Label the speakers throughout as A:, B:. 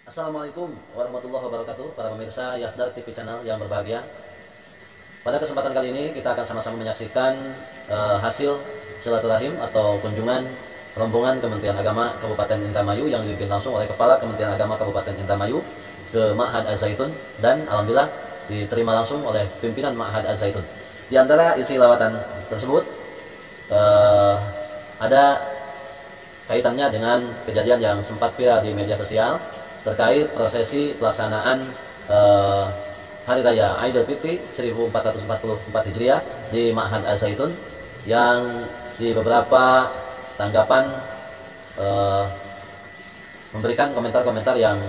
A: Assalamualaikum warahmatullahi wabarakatuh, para pemirsa Yasdar TV Channel yang berbahagia. Pada kesempatan kali ini kita akan sama-sama menyaksikan hasil silaturahim atau kunjungan rombongan Kementerian Agama Kabupaten Indramayu yang dipimpin langsung oleh Kepala Kementerian Agama Kabupaten Indramayu ke Ma'had Az-Zaitun, dan alhamdulillah diterima langsung oleh pimpinan Ma'had Az-Zaitun. Di antara isi lawatan tersebut ada kaitannya dengan kejadian yang sempat viral di media sosial terkait prosesi pelaksanaan Hari Raya Idul Fitri 1444 Hijriah di Ma'had Az-Zaitun, yang di beberapa tanggapan memberikan komentar-komentar yang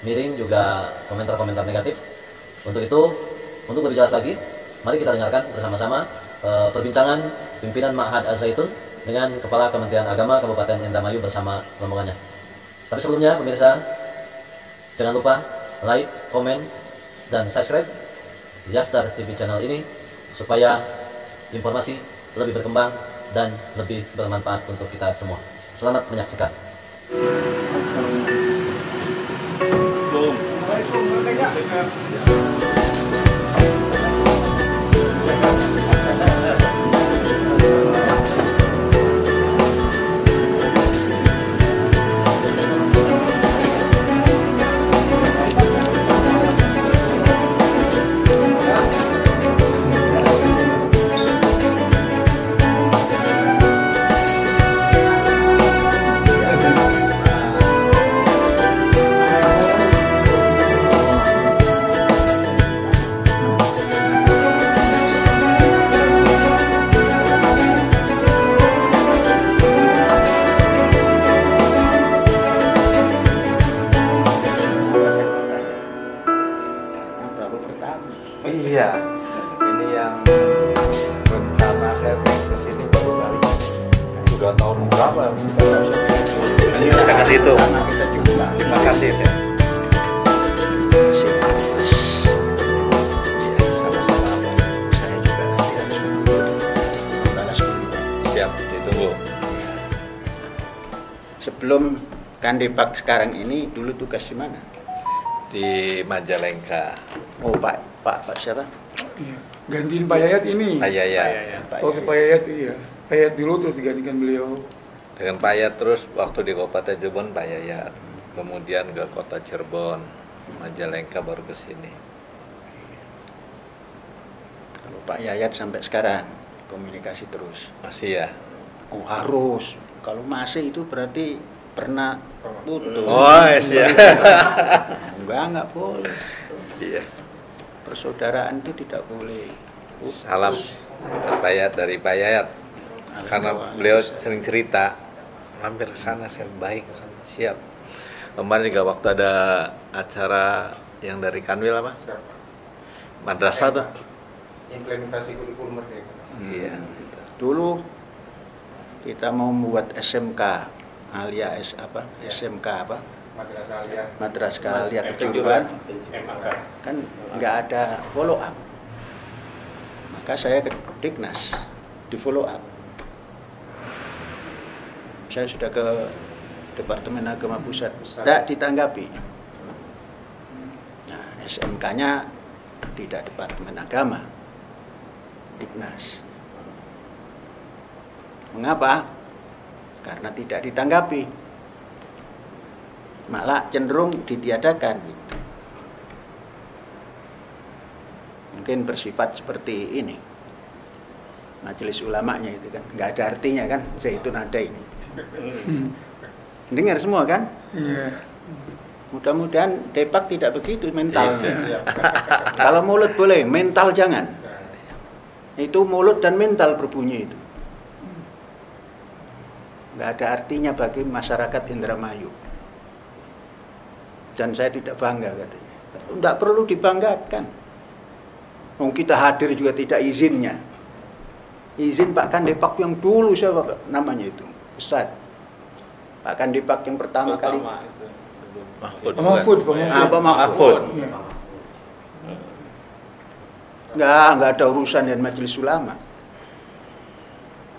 A: miring, juga komentar-komentar negatif. Untuk itu, untuk lebih jelas lagi, mari kita dengarkan bersama-sama perbincangan pimpinan Ma'had Az-Zaitun dengan Kepala Kementerian Agama Kabupaten Indramayu bersama rombongannya. Tapi sebelumnya, pemirsa, jangan lupa like, komen, dan subscribe Yasdar TV Channel ini supaya informasi lebih berkembang dan lebih bermanfaat untuk kita semua. Selamat menyaksikan.
B: Iya, ini yang rencana saya ke sini baru kali. Sudah tahun berapa? Ini udah kasih itu. Kita coba. Terima kasih ya. Saya juga nanti harus membalas dulu. Siap, ditunggu.
C: Sebelum Kandepak sekarang ini, dulu tugas di mana?
B: Di Majalengka.
C: Oh, Pak siapa?
D: Iya, gantiin Pak Yayat ini.
B: Pak Yayat.
D: Waktu Pak Yayat, iya. Pak Yayat dulu terus digantikan beliau.
B: Dengan Pak Yayat terus waktu di Kabupaten Cirebon Pak Yayat. Kemudian ke Kota Cirebon, Majalengka baru ke sini.
C: Kalau Pak Yayat sampai sekarang komunikasi terus.
B: Masih ya?
C: Oh, harus. Kalau masih itu berarti pernah putus.
B: Oh, iya.
C: Enggak boleh.
B: Iya.
C: Persaudaraan itu tidak boleh.
B: Salam Pak Yayat dari Pak Yayat. Karena beliau sering cerita, hampir ke sana, saya baik ke sana. Siap. Kemarin juga waktu ada acara yang dari Kanwil apa? Madrasah tuh.
E: Implementasi kurikulum merdeka.
B: Iya. Gitu.
C: Dulu kita mau membuat SMK alias apa? SMK apa?
E: Madrasah Aliyah.
C: Madrasah Aliyah Kejuruan. Kan nggak ada follow up. Maka saya ke Diknas di follow up. Saya sudah ke Departemen Agama Pusat, tidak ditanggapi. Nah, SMK-nya tidak Departemen Agama, Diknas. Mengapa? Karena tidak ditanggapi, malah cenderung ditiadakan. Mungkin bersifat seperti ini, majelis ulamanya itu kan, nggak ada artinya kan, Zaitun ada ini. Dengar semua kan?
D: Iya.
C: Mudah-mudahan Depak tidak begitu mental. Kalau mulut boleh, mental jangan. Itu mulut dan mental berbunyi itu. Nggak ada artinya bagi masyarakat Indramayu. Dan saya tidak bangga katanya. Nggak perlu dibanggakan. Kita hadir juga tidak izinnya. Izin Pak Kandepak yang dulu siapa namanya itu? Ustadz. Pak Kandepak yang pertama kali.
B: Mahfud.
C: Mahfud.
D: Iya.
C: Nggak ada urusan dengan majelis ulama.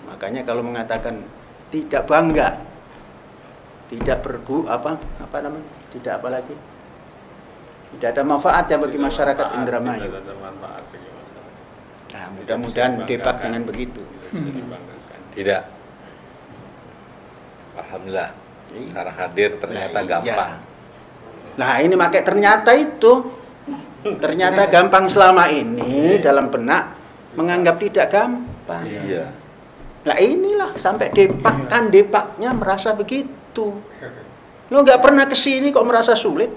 C: Makanya kalau mengatakan tidak bangga, tidak Tidak apa lagi? Tidak ada manfaatnya bagi masyarakat Indramayu.
B: Tidak ada manfaat bagi masyarakat.
C: Nah, mudah-mudahan Depak dengan begitu.
B: Tidak. Alhamdulillah.
C: Iya.
B: Sekarang hadir ternyata
C: Nah, iya.
B: gampang.
C: Nah, ini pakai ternyata itu. Ternyata gampang selama ini dalam benak menganggap tidak gampang.
B: Iya.
C: Nah, inilah sampai Depak kan Depaknya merasa begitu. Lo nggak pernah kesini kok merasa sulit?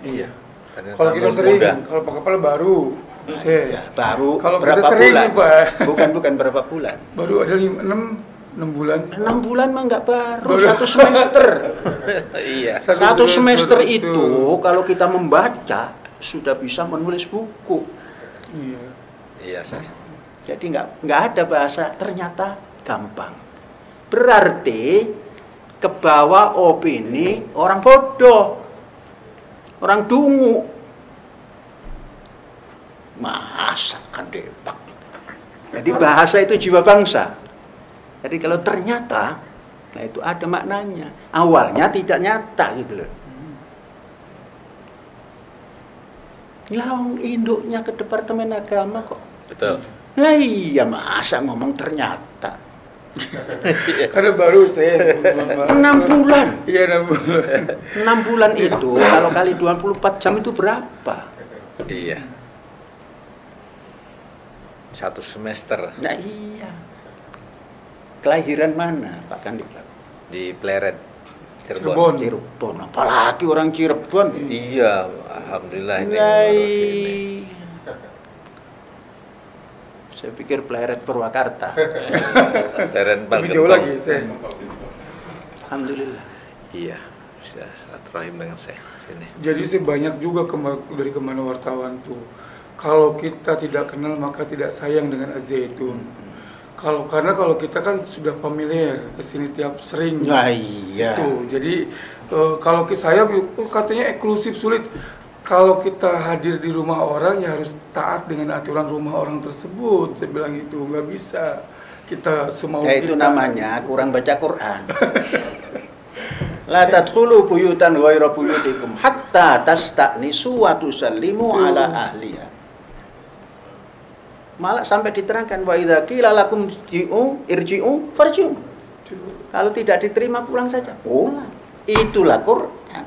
B: Iya. Ternyata
D: Kalau kita sering,
B: mudah.
D: kalau Pak Kepala baru,
C: Ya, baru
D: Kalau
C: berapa
D: kita sering,
C: bulan?
D: Pak.
C: Bukan berapa bulan.
D: baru ada 6 bulan.
C: 6 bulan mah nggak baru,
D: Baru.
C: 1 semester.
B: Iya.
C: Satu semester itu kalau kita membaca sudah bisa menulis buku.
D: Iya.
B: Iya, saya.
C: Jadi nggak ada bahasa ternyata gampang. Berarti ke bawah opini orang bodoh, orang dungu. Masa kan Depak. Jadi bahasa itu jiwa bangsa. Jadi kalau ternyata, nah itu ada maknanya. Awalnya tidak nyata gitu loh. Lah induknya ke Departemen Agama kok.
B: Betul.
C: Lah iya masa ngomong ternyata.
D: Karena baru saya
C: 6 bulan.
D: Iya 6 bulan.
C: 6 bulan itu kalau kali 24 jam itu berapa?
B: Iya. 1 semester
C: Nah iya. Kelahiran mana Pak Kandidat?
B: di Pleret,
D: Cirebon.
B: Cirebon.
C: Cirebon. Apalagi orang Cirebon.
B: Iya, alhamdulillah ini
C: Lah
B: baru sini.
C: iya. Saya pikir Pleret Purwakarta.
B: Teren
D: Lebih jauh lagi saya.
C: Alhamdulillah.
B: Iya, bisa silaturahim dengan saya sini.
D: Jadi sih banyak juga dari kemana wartawan tuh. Kalau kita tidak kenal maka tidak sayang dengan Az-Zaitun. Karena kalau kita kan sudah familiar kesini tiap sering.
C: Nah iya.
D: Tuh, jadi kalau saya katanya eksklusif sulit. Kalau kita hadir di rumah orang ya harus taat dengan aturan rumah orang tersebut. Saya bilang itu nggak bisa kita semau
C: Ya itu
D: kita.
C: namanya kurang baca Quran. La tadkhulu buyutan ghayra buyutikum hatta tasta'nisu wa tusallimu ala ahliha. Malah sampai diterangkan wa idza qila lakum irji'u farji'u. Kalau tidak diterima pulang saja. Pulang. Itulah Quran.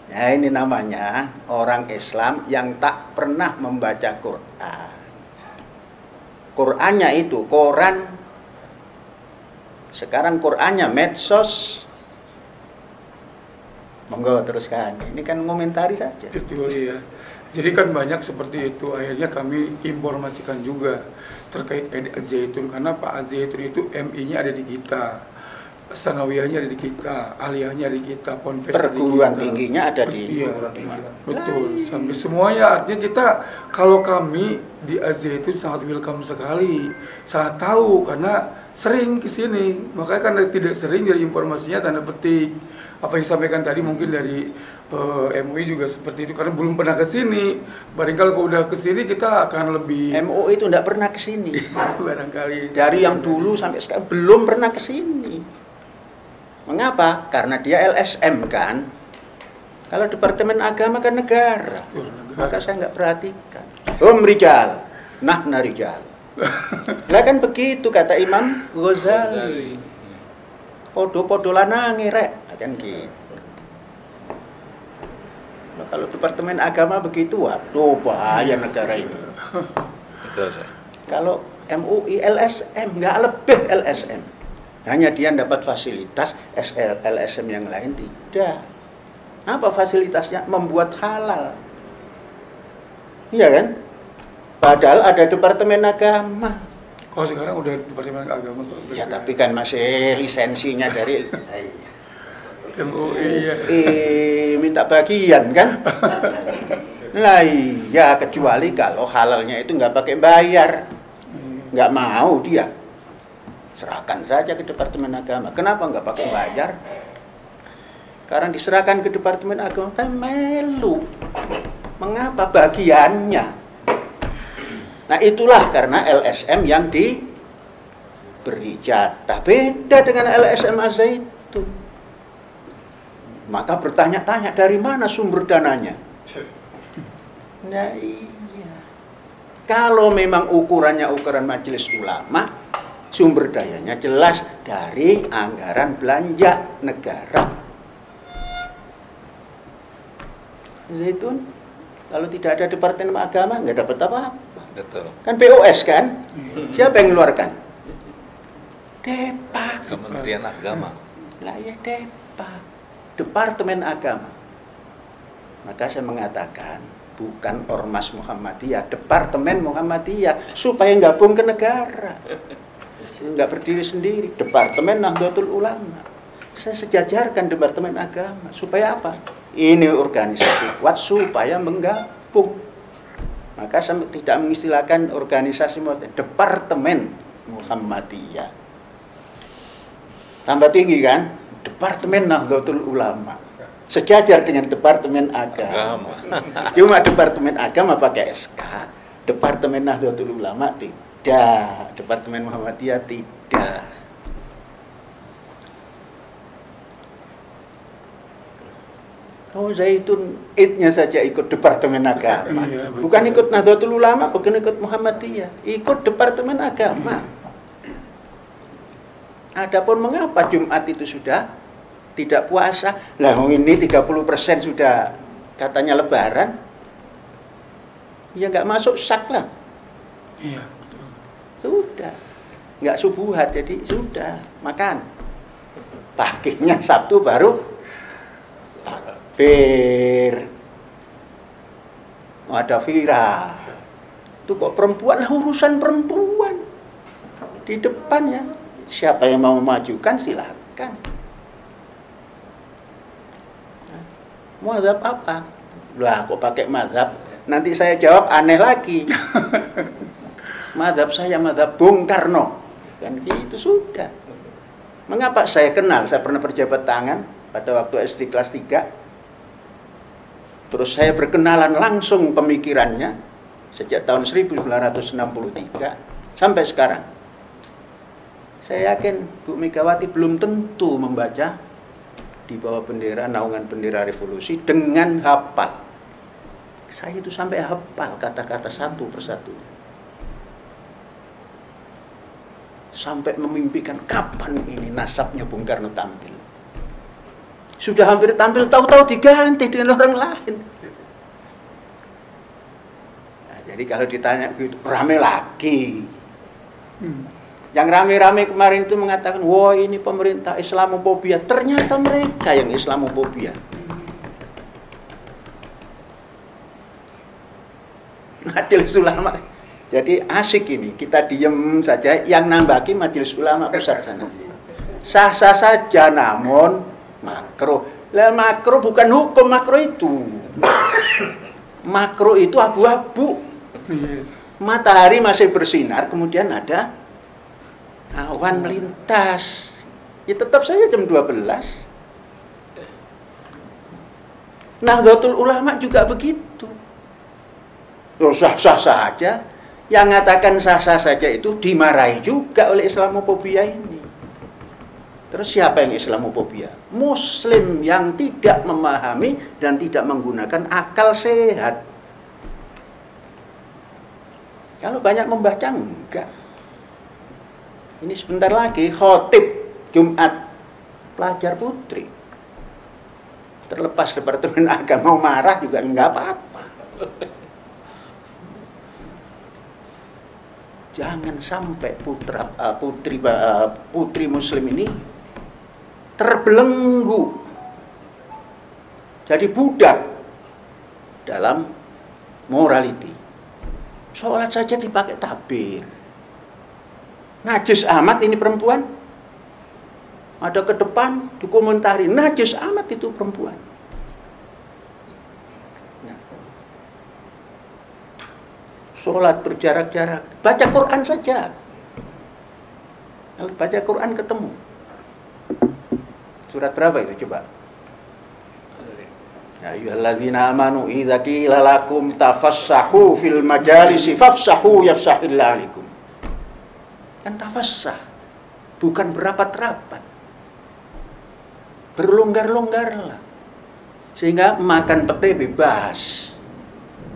C: Nah, ini namanya orang Islam yang tak pernah membaca Quran. Qurannya itu koran. Sekarang Qurannya medsos. Monggo teruskan. Ini kan ngomentari saja.
D: Betul ya. Jadi kan banyak seperti itu. Akhirnya kami informasikan juga terkait Az-Zaitun karena Pak Az-Zaitun itu MI-nya ada di kita, sanawiyahnya ada di kita, aliyahnya ada di kita, ponpes
C: Perguruan tingginya ada di
D: iya, betul. Sampai semuanya artinya kita kalau kami di Az-Zaitun sangat welcome sekali, sangat tahu karena sering ke sini. Makanya kan tidak sering dari informasinya tanda petik. Apa yang disampaikan tadi mungkin dari MUI juga seperti itu karena belum pernah ke sini. Barangkali kalau udah ke sini kita akan lebih
C: MUI itu tidak pernah ke sini.
D: barangkali
C: Dari yang dulu sampai sekarang belum pernah ke sini. Mengapa? Karena dia LSM kan. Kalau Departemen Agama kan negara. Maka saya nggak perhatikan. Rijal, nahna rijal. Lah kan begitu kata Imam Ghazali. Podo-podo lanange rek, kan gitu. Nah, kalau Departemen Agama begitu, waduh bahaya negara ini.
B: Betul, saya.
C: Kalau MUI LSM, nggak lebih LSM. Hanya dia dapat fasilitas, LSM yang lain tidak. Apa fasilitasnya? Membuat halal. Iya kan? Padahal ada Departemen Agama.
D: kalau sekarang udah Departemen Agama Pak.
C: Ya tapi kan masih lisensinya dari
D: MUI ya.
C: minta bagian kan? Lah iya, kecuali kalau halalnya itu nggak pakai bayar. Nggak mau dia. Serahkan saja ke Departemen Agama. Kenapa nggak pakai bayar? Sekarang diserahkan ke Departemen Agama, kan melu. Mengapa bagiannya? Nah itulah karena LSM yang diberi jatah. Beda dengan LSM Az-Zaitun. Maka bertanya-tanya dari mana sumber dananya. Nah iya. Kalau memang ukurannya ukuran majelis ulama, sumber dayanya jelas dari anggaran belanja negara. Zaitun, kalau tidak ada Departemen Agama nggak dapat apa-apa.
B: Betul.
C: Kan POS kan? Siapa yang mengeluarkan? Depak.
B: Kementerian Agama.
C: Lah ya Depak. Departemen Agama. Maka saya mengatakan bukan Ormas Muhammadiyah, Departemen Muhammadiyah supaya gabung ke negara. Nggak berdiri sendiri. Departemen Nahdlatul Ulama. Saya sejajarkan Departemen Agama supaya apa? Ini organisasi kuat supaya menggabung. Maka saya tidak mengistilahkan organisasi Departemen Muhammadiyah. Tambah tinggi kan? Departemen Nahdlatul Ulama. Sejajar dengan Departemen Agama. Cuma Departemen Agama pakai SK, Departemen Nahdlatul Ulama tidak, Departemen Muhammadiyah tidak. Oh Zaitun idnya saja ikut Departemen Agama.
D: Iya, betul.
C: Bukan ikut Nahdlatul Ulama, bukan ikut Muhammadiyah, ikut Departemen Agama. Adapun mengapa Jumat itu sudah tidak puasa? Lah ini 30% sudah katanya lebaran. Ya nggak masuk sak lah.
D: Iya, betul.
C: Sudah. Nggak subuhat jadi sudah makan. Paginya Sabtu baru takbir. Ada viral. Itu kok perempuan lah, urusan perempuan. Di depan ya. Siapa yang mau memajukan silakan. Mazhab apa? Lah kok pakai mazhab? Nanti saya jawab aneh lagi. Mazhab saya mazhab Bung Karno. Kan gitu sudah. Mengapa saya kenal? Saya pernah berjabat tangan pada waktu SD kelas 3. Terus saya berkenalan langsung pemikirannya sejak tahun 1963 sampai sekarang. Saya yakin Bu Megawati belum tentu membaca di bawah bendera, naungan bendera revolusi dengan hafal. Saya itu sampai hafal kata-kata satu persatu. Sampai memimpikan kapan ini nasabnya Bung Karno tampil. Sudah hampir tampil, tahu-tahu diganti dengan orang lain. Nah, jadi kalau ditanya gitu, rame lagi. Yang rame-rame kemarin itu mengatakan, wah ini pemerintah Islamophobia. Ternyata mereka yang Islamophobia. Majelis Ulama. Jadi asik ini, kita diem saja. Yang nambaki Majelis Ulama pusat sana. Sah-sah saja, namun makro. Lah makro bukan hukum, makro itu. Makro itu abu-abu. Matahari masih bersinar, kemudian ada awan melintas. Ya tetap saja jam 12. Nahdlatul Ulama juga begitu. Loh, sah-sah saja. Yang mengatakan sah-sah saja itu dimarahi juga oleh Islamophobia ini. Terus siapa yang Islamophobia? Muslim yang tidak memahami dan tidak menggunakan akal sehat. Kalau banyak membaca, enggak. Ini sebentar lagi khotib Jumat pelajar putri. Terlepas Departemen Agama mau marah juga enggak apa-apa. Jangan sampai putri Muslim ini terbelenggu, jadi budak dalam morality. Sholat saja dipakai tabir. Najis amat ini perempuan. Ada ke depan dikomentari, najis amat itu perempuan. Nah. Sholat berjarak-jarak, baca Quran saja. Kalau baca Quran ketemu. Surat berapa itu coba? Ya ayyuhalladzina amanu idza qila lakum tafassahu fil majalisi fafsahu yafsahillahu alaikum. Kan tafassah, bukan berapat-rapat. Berlonggar-longgarlah. Sehingga makan pete bebas.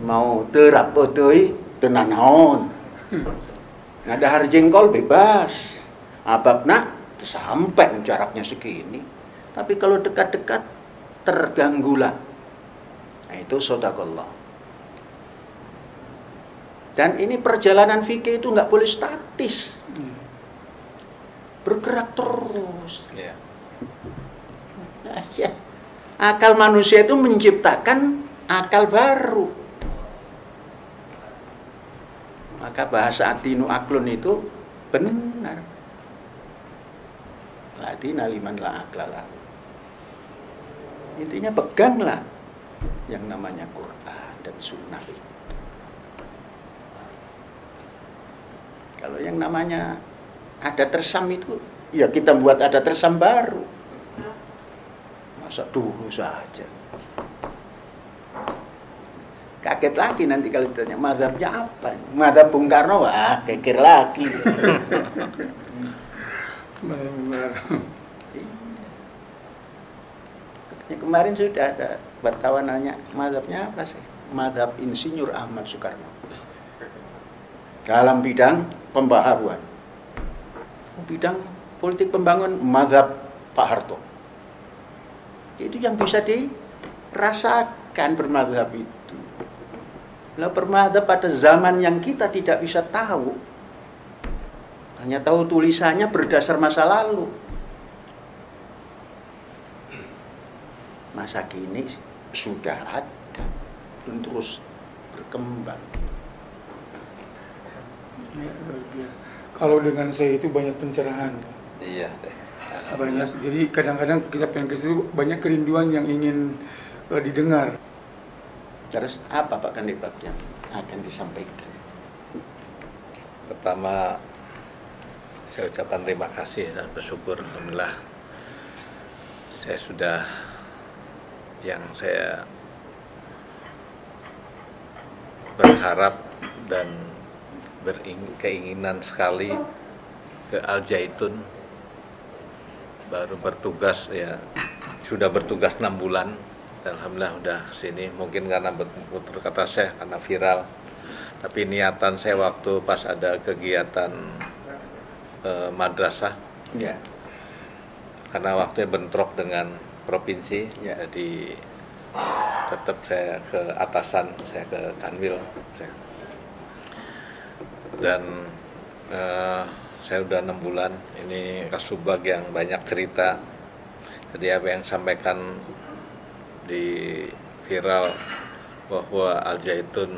C: Mau terap potoi tenan naon. Ngadahar jengkol bebas. Ababna sampai jaraknya segini. Tapi kalau dekat-dekat terganggulah. Nah, itu shadaqallah. Dan ini perjalanan fikih itu nggak boleh statis. Bergerak terus.
B: Ya.
C: Nah, ya. Akal manusia itu menciptakan akal baru. Maka bahasa atinu aklun itu benar. Latina liman la aklala. Intinya peganglah yang namanya Quran dan Sunnah itu. Kalau yang namanya ada tersam itu, ya kita buat ada tersam baru. Masa dulu saja. Kaget lagi nanti kalau ditanya mazhabnya apa. Mazhab Bung Karno, wah kekir lagi.
D: Benar.
C: Kemarin sudah ada wartawan nanya, mazhabnya apa sih? Mazhab Insinyur Ahmad Soekarno. Dalam bidang pembaharuan. Bidang politik pembangunan, mazhab Pak Harto. Itu yang bisa dirasakan bermazhab itu. Lah bermazhab pada zaman yang kita tidak bisa tahu. Hanya tahu tulisannya berdasar masa lalu. Masa kini sudah ada dan terus berkembang.
D: Ya, kalau dengan saya itu banyak pencerahan.
B: Iya.
D: Banyak. Jadi kadang-kadang kita pengen ke situ banyak kerinduan yang ingin didengar.
C: Terus apa Pak Kandidat yang akan disampaikan?
B: Pertama, saya ucapkan terima kasih dan bersyukur. Alhamdulillah saya sudah yang saya berharap dan keinginan sekali ke Al Zaitun, baru bertugas ya, sudah bertugas 6 bulan. Alhamdulillah udah kesini. Mungkin karena betul kata saya karena viral, tapi niatan saya waktu pas ada kegiatan madrasah
C: Ya.
B: karena waktunya bentrok dengan provinsi,
C: Ya.
B: jadi tetap saya ke atasan, saya ke Kanwil, dan saya udah 6 bulan ini Kasubag yang banyak cerita. Jadi apa yang sampaikan di viral bahwa Al Zaitun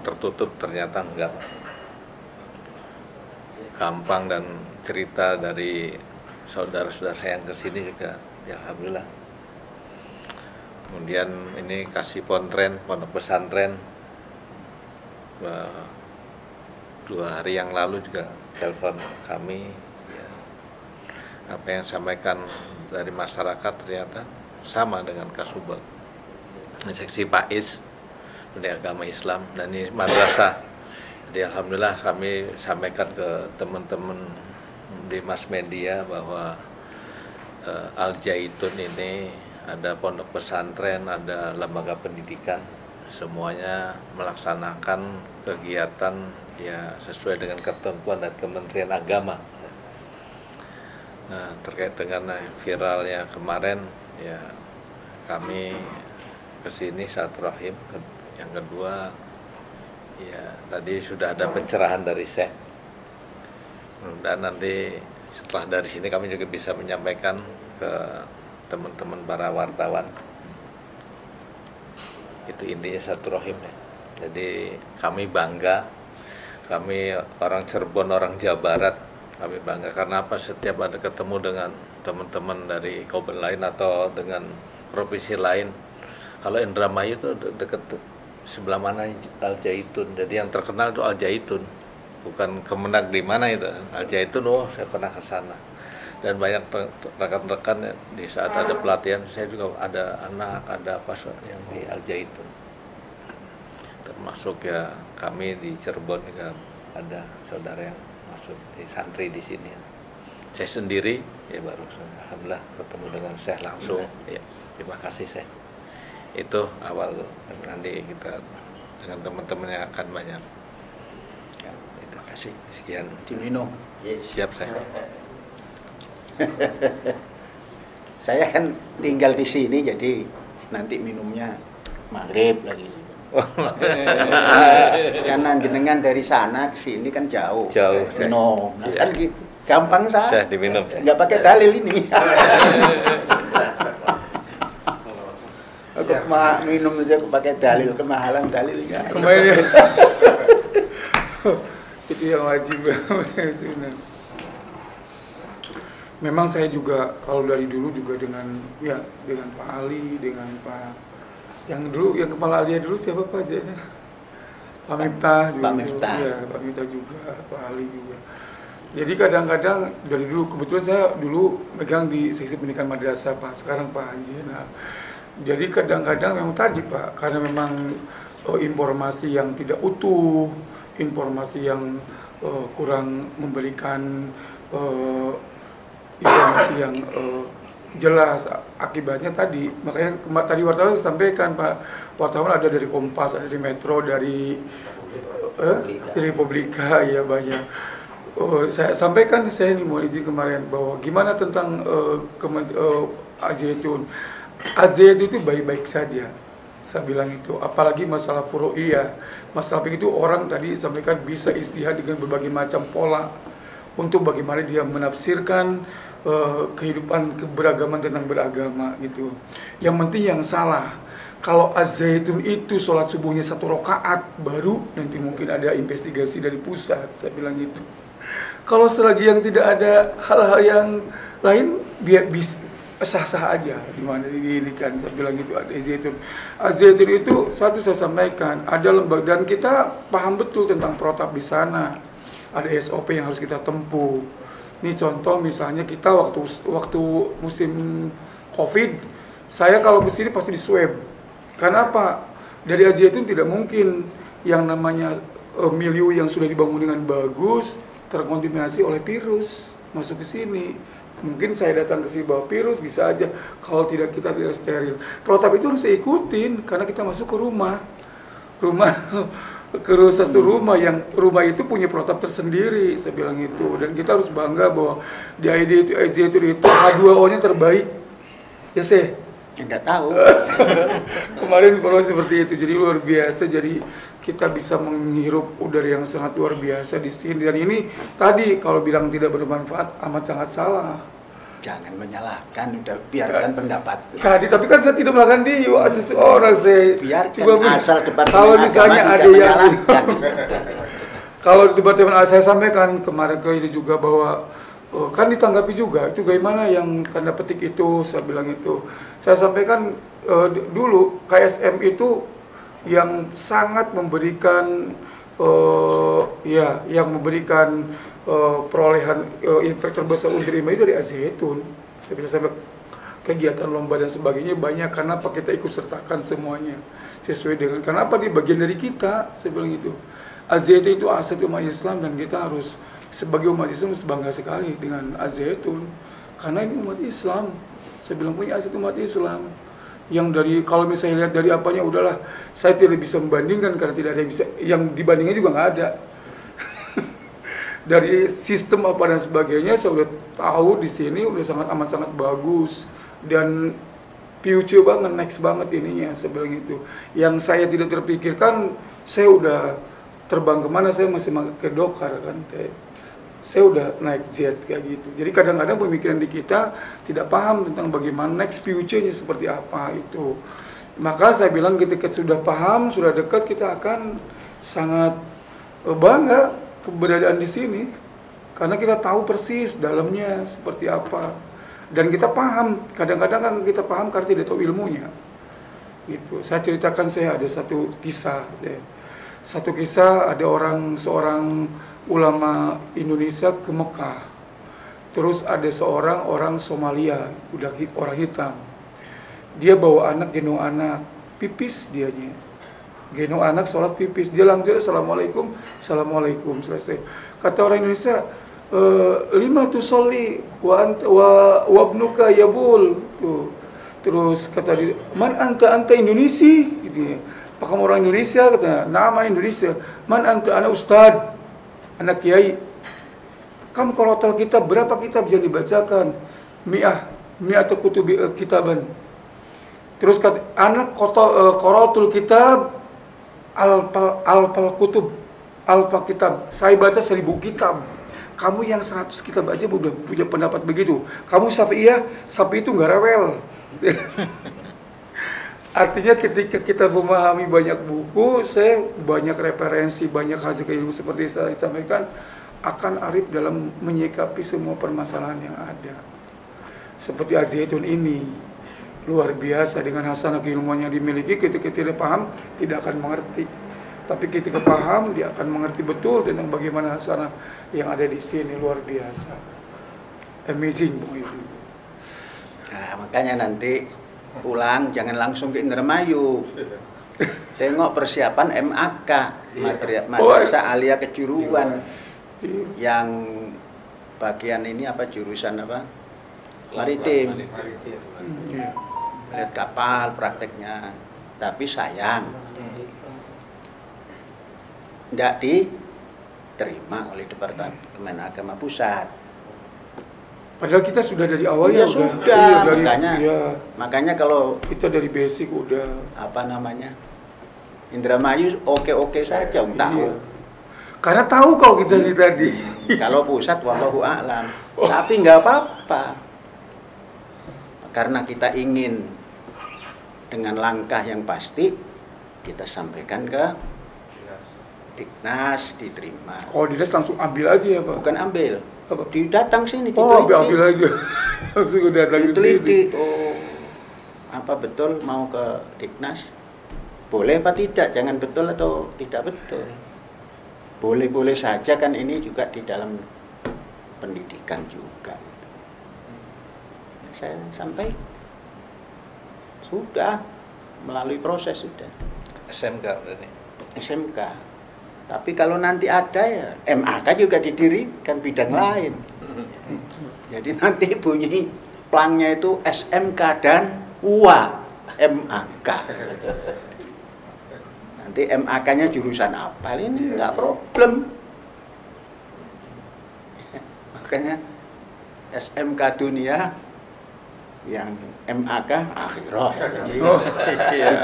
B: tertutup, ternyata enggak. Gampang, dan cerita dari saudara-saudara saya yang kesini juga ya alhamdulillah. Kemudian ini kasih pondok pesantren 2 hari yang lalu juga telepon kami ya, apa yang sampaikan dari masyarakat ternyata sama dengan Kasubag, seksi Pais Dunia Agama Islam, dan ini madrasah. Jadi alhamdulillah kami sampaikan ke teman-teman di mass media bahwa Al Zaitun ini ada pondok pesantren, ada lembaga pendidikan, semuanya melaksanakan kegiatan ya sesuai dengan ketentuan dari Kementerian Agama. Nah, terkait dengan viralnya kemarin ya kami kesini silaturahim. Yang kedua ya tadi sudah ada pencerahan dari Syekh, dan nanti setelah dari sini kami juga bisa menyampaikan ke teman-teman para wartawan. Itu intinya silaturahim ya. Jadi kami bangga, kami orang Cirebon, orang Jawa Barat, kami bangga karena apa? Setiap ada ketemu dengan teman-teman dari kabupaten lain atau dengan provinsi lain. Kalau Indramayu itu dekat sebelah mana Al Zaitun. Jadi yang terkenal itu Al Zaitun, bukan Kemenag di mana itu. Al Zaitun, oh saya pernah ke sana. Dan banyak rekan-rekan di saat ada pelatihan, saya juga ada anak, ada apa yang di Al Zaitun. Termasuk ya kami di Cirebon juga ada saudara yang masuk di santri di sini. Saya sendiri Ya baru alhamdulillah bertemu dengan Syekh langsung. Ya, terima kasih Syekh. Itu awal, nanti kita dengan teman-teman yang akan banyak. Ya, terima kasih. Sekian.
C: Diminum.
B: Siap Syekh.
C: Saya kan tinggal di sini, jadi nanti minumnya maghrib lagi. Karena jenengan dari sana ke sini kan jauh.
B: Jauh.
C: Minum. Nah,
B: Iya.
C: kan gitu. Gampang
B: Syekh diminum. Syekh.
C: nggak pakai dalil ini. Aku minum aja aku pakai dalil, kemahalan dalil enggak.
D: Kemarin itu yang wajib sunnah. Memang saya juga kalau dari dulu juga dengan Pak Ali, dengan Pak yang kepala Alia dulu siapa Pak aja? Pak Miftah juga.
C: Pak Miftah.
D: Iya, Pak Miftah juga, Pak Ali juga. Jadi kadang-kadang dari dulu, kebetulan saya dulu megang di seksi pendidikan madrasah Pak, sekarang Pak Haji. Nah, jadi kadang-kadang memang tadi Pak, karena memang informasi yang tidak utuh, informasi yang kurang memberikan informasi yang jelas, akibatnya tadi, makanya tadi wartawan sampaikan Pak, wartawan ada dari Kompas, ada dari Metro, dari Republika, ya banyak. Saya sampaikan, saya ini mau izin kemarin bahwa gimana tentang Azzaitun. Azzaitun itu baik-baik saja, saya bilang itu. Apalagi masalah furu'iyah, masalah begitu orang tadi sampaikan bisa istihad dengan berbagai macam pola untuk bagaimana dia menafsirkan kehidupan keberagaman tentang beragama gitu. Yang penting yang salah, kalau Azzaitun itu sholat subuhnya 1 rakaat baru, nanti mungkin ada investigasi dari pusat, saya bilang gitu. Kalau selagi yang tidak ada hal-hal yang lain, biar bisa sah-sah aja di mana ini kan, saya bilang gitu. Ada Azzaitun. Azzaitun itu satu saya sampaikan, ada lembaga dan kita paham betul tentang protap di sana. Ada SOP yang harus kita tempuh. Ini contoh misalnya kita waktu musim Covid, saya kalau kesini pasti di swab. Karena apa? Dari Azzaitun tidak mungkin yang namanya milieu yang sudah dibangun dengan bagus terkontaminasi oleh virus masuk ke sini. Mungkin saya datang ke sini bawa virus, bisa aja. Kalau tidak, kita tidak steril. Protap itu harus saya ikutin karena kita masuk ke rumah ke satu rumah yang rumah itu punya protap tersendiri, saya bilang itu. Dan kita harus bangga bahwa di Azzaitun itu H2O-nya terbaik. Ya sih.
C: Enggak tahu.
D: Kemarin kalau seperti itu, jadi luar biasa. Jadi kita bisa menghirup udara yang sangat luar biasa di sini. Dan ini tadi kalau bilang tidak bermanfaat amat sangat salah.
C: Jangan menyalahkan, udah biarkan pendapat.
D: Tadi tapi kan saya tidak melakukan di seseorang, saya
C: Biarkan
D: coba
C: asal departemen
D: kalau
C: agama
D: misalnya
C: tidak
D: ada yang
C: menyalahkan.
D: kalau di departemen saya sampaikan kemarin ke ini juga bahwa kan ditanggapi juga itu bagaimana yang tanda petik itu, saya bilang itu. Saya sampaikan dulu KSM itu yang sangat memberikan yang memberikan perolehan inspektor besar untuk IMA dari Azzaitun. Saya bisa sampai kegiatan lomba dan sebagainya banyak karena apa kita ikut sertakan semuanya sesuai dengan karena apa dia bagian dari kita, saya bilang itu. Azzaitun itu aset umat Islam dan kita harus sebagai umat Islam bangga sekali dengan Azzaitun karena ini umat Islam. Saya bilang punya aset umat Islam yang dari kalau misalnya lihat dari apanya udahlah saya tidak bisa membandingkan karena tidak ada yang bisa yang dibandingnya juga nggak ada. Dari sistem apa dan sebagainya saya udah tahu di sini udah amat sangat bagus dan future banget, next banget ininya, saya bilang itu. Yang saya tidak terpikirkan, saya udah terbang kemana, saya masih ke Dokar kan, saya udah naik jet kayak gitu. Jadi kadang-kadang pemikiran di kita tidak paham tentang bagaimana next future-nya seperti apa itu. Maka saya bilang ketika sudah paham, sudah dekat, kita akan sangat bangga keberadaan di sini karena kita tahu persis dalamnya seperti apa dan kita paham. Kadang-kadang kan kita paham karena tidak tahu ilmunya gitu. Saya ceritakan, saya ada satu kisah ada seorang ulama Indonesia ke Mekah, terus ada seorang orang Somalia, udah orang hitam, dia bawa anak, gendong anak, pipis dianya, gendong anak sholat pipis, dia langsung assalamualaikum, assalamualaikum, selesai. Kata orang Indonesia, lima tusolli wabnuka yabul tuh. Terus kata dia, man anta Indonesia gitu ya. Apa kamu orang Indonesia? Katanya, nama Indonesia. Man anta, anak ustad, anak kiai. Kamu kalau total kitab, berapa kitab yang dibacakan? Mi'ah atau kutubi kitaban. Terus kata, anak qaratul kitab alfal kutub, alfa kitab. Saya baca 1000 kitab. Kamu yang 100 kitab aja udah punya pendapat begitu. Kamu sapi itu nggak rewel. Artinya ketika kita memahami banyak buku, saya banyak referensi, banyak hasil ilmu seperti saya sampaikan, akan arif dalam menyikapi semua permasalahan yang ada. Seperti Az-Zaitun ini, luar biasa dengan hasanah keilmuan yang dimiliki. Ketika tidak paham, tidak akan mengerti. Tapi ketika paham, dia akan mengerti betul tentang bagaimana hasanah yang ada di sini. Luar biasa, amazing.
C: Nah, makanya nanti pulang jangan langsung ke Indramayu. Tengok persiapan MAK, Madrasah Aliyah Kejuruan, yang bagian ini apa, jurusan apa? Maritim. Lihat kapal prakteknya. Tapi sayang, tidak diterima oleh Departemen Agama Pusat.
D: Padahal kita sudah dari awal
C: ya sudah, makanya kalau
D: kita dari basic udah
C: apa namanya, Indramayu oke saja, tahu.
D: Karena tahu kalau kita sih tadi.
C: Kalau pusat wallahu a'lam. Tapi nggak apa-apa. Karena kita ingin dengan langkah yang pasti, kita sampaikan ke Diknas, diterima.
D: Kalau Dinas langsung ambil aja ya Pak?
C: Bukan ambil. Datang sini,
D: diteliti. Ambil aja. Langsung datang
C: diteliti. Oh, apa betul mau ke Diknas? Boleh apa tidak? Jangan betul atau tidak betul. Boleh-boleh saja, kan ini juga di dalam pendidikan juga. Saya sampai sudah melalui proses sudah.
B: SMK berarti.
C: SMK. Tapi kalau nanti ada ya MAK juga didirikan bidang lain. Jadi nanti bunyi plangnya itu SMK dan UA MAK. Nanti MAK-nya jurusan apa, ini nggak problem. Makanya SMK dunia, yang MAK akhirat.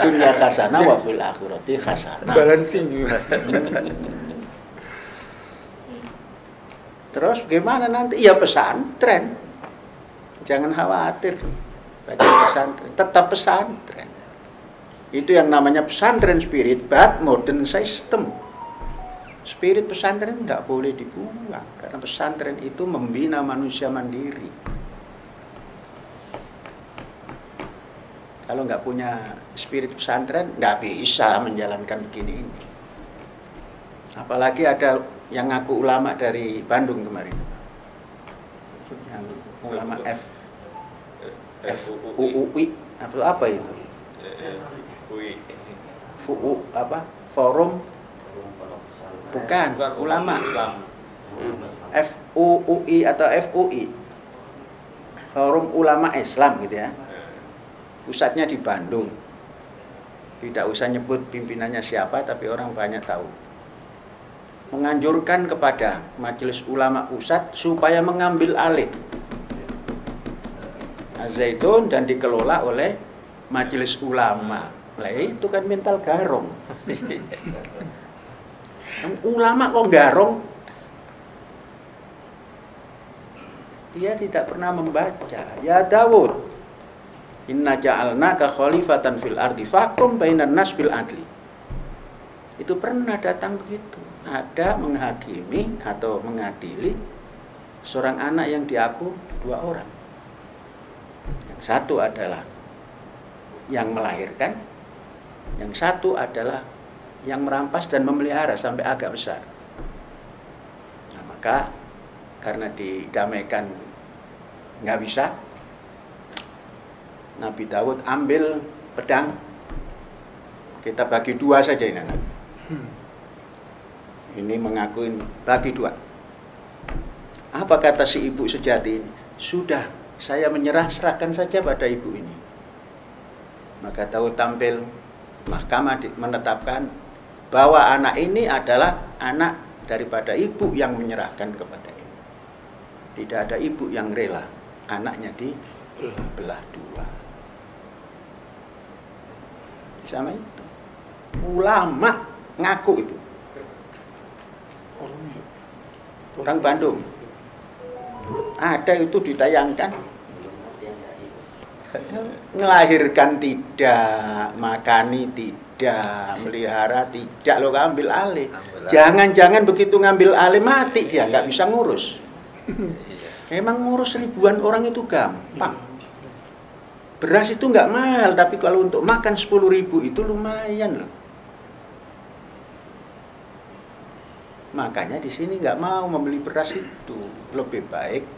C: Dunia hasanah wa fil akhirati hasanah.
D: Balancing.
C: Terus bagaimana nanti? Ya pesantren. Jangan khawatir. Baca pesantren, tetap pesantren. Itu yang namanya pesantren spirit, but modern system. Spirit pesantren tidak boleh dibuang, karena pesantren itu membina manusia mandiri. Kalau nggak punya spirit pesantren, nggak bisa menjalankan begini ini. Apalagi ada yang ngaku ulama dari Bandung kemarin, yang ulama FUUI atau apa itu? FUU apa? Forum? Bukan, ulama. FUUI atau FUI, Forum Ulama Islam gitu ya. Pusatnya di Bandung. Tidak usah nyebut pimpinannya siapa, tapi orang banyak tahu. Menganjurkan kepada Majelis Ulama Pusat supaya mengambil alih Az-Zaitun dan dikelola oleh Majelis Ulama. Lah itu kan mental garong. Ulama kok garong? Dia tidak pernah membaca. Ya Dawud, inna ja'alnaka khalifatan fil ardi fahkum bainan nas bil adli. Itu pernah datang begitu. Ada menghakimi atau mengadili seorang anak yang diaku 2 orang. Yang satu adalah yang melahirkan, yang satu adalah yang merampas dan memelihara sampai agak besar. Nah, maka karena didamaikan nggak bisa, Nabi Daud ambil pedang, kita bagi 2 saja ini anak. Ini mengakuin bagi 2. Apa kata si ibu sejati ini? Sudah, saya menyerah, serahkan saja pada ibu ini. Maka tahu tampil mahkamah menetapkan bahwa anak ini adalah anak daripada ibu yang menyerahkan kepada ibu. Tidak ada ibu yang rela anaknya dibelah dua. Sama itu. Ulama ngaku itu. Orang Bandung. Ada itu ditayangkan. Ngelahirkan tidak, makani tidak, melihara tidak, lo ambil alih. Jangan-jangan begitu ngambil alih mati dia, nggak bisa ngurus. Emang ngurus ribuan orang itu gampang. Beras itu nggak mahal, tapi kalau untuk makan 10.000 itu lumayan loh. Makanya di sini nggak mau membeli beras itu, lebih baik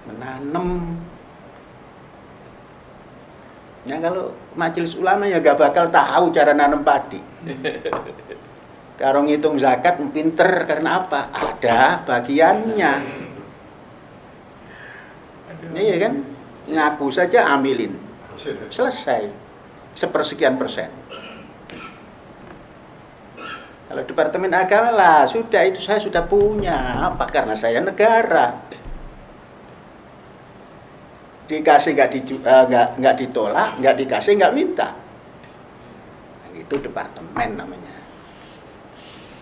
C: menanam. Nah kalau majelis ulama ya gak bakal tahu cara nanam padi. Kalau ngitung zakat pinter karena apa? Ada bagiannya. Iya kan? Ngaku saja ambilin. Selesai. Sepersekian persen. Kalau Departemen Agama lah, sudah itu saya sudah punya. Apa? Karena saya negara. Dikasih nggak ditolak, nggak dikasih nggak minta. Itu departemen namanya.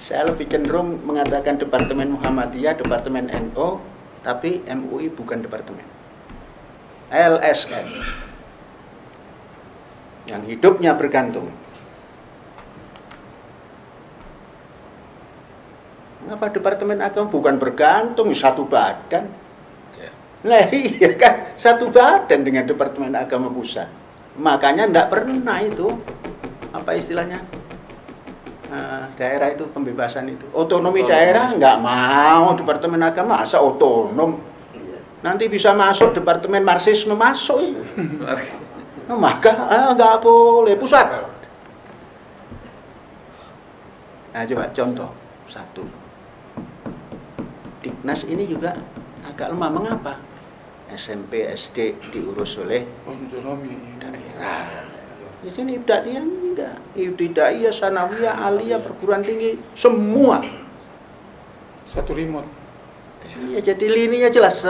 C: Saya lebih cenderung mengatakan Departemen Muhammadiyah, Departemen NU, tapi MUI bukan departemen. LSM yang hidupnya bergantung. Mengapa Departemen Agama bukan bergantung, satu badan? Nah iya kan, satu badan dengan Departemen Agama Pusat. Makanya enggak pernah itu, apa istilahnya, daerah itu pembebasan itu. Otonomi daerah enggak mau, Departemen Agama masa otonom. Nanti bisa masuk Departemen Marxisme masuk. Nah, maka enggak boleh, pusat. Nah coba contoh, satu. Dignas ini juga agak lemah, mengapa? SMP, SD diurus oleh daerah. Di sini ibtidaiyah enggak. Ibtidaiyah, sanawiyah, aliyah, perguruan tinggi, semua.
D: Satu remote.
C: Iya, jadi lininya jelas.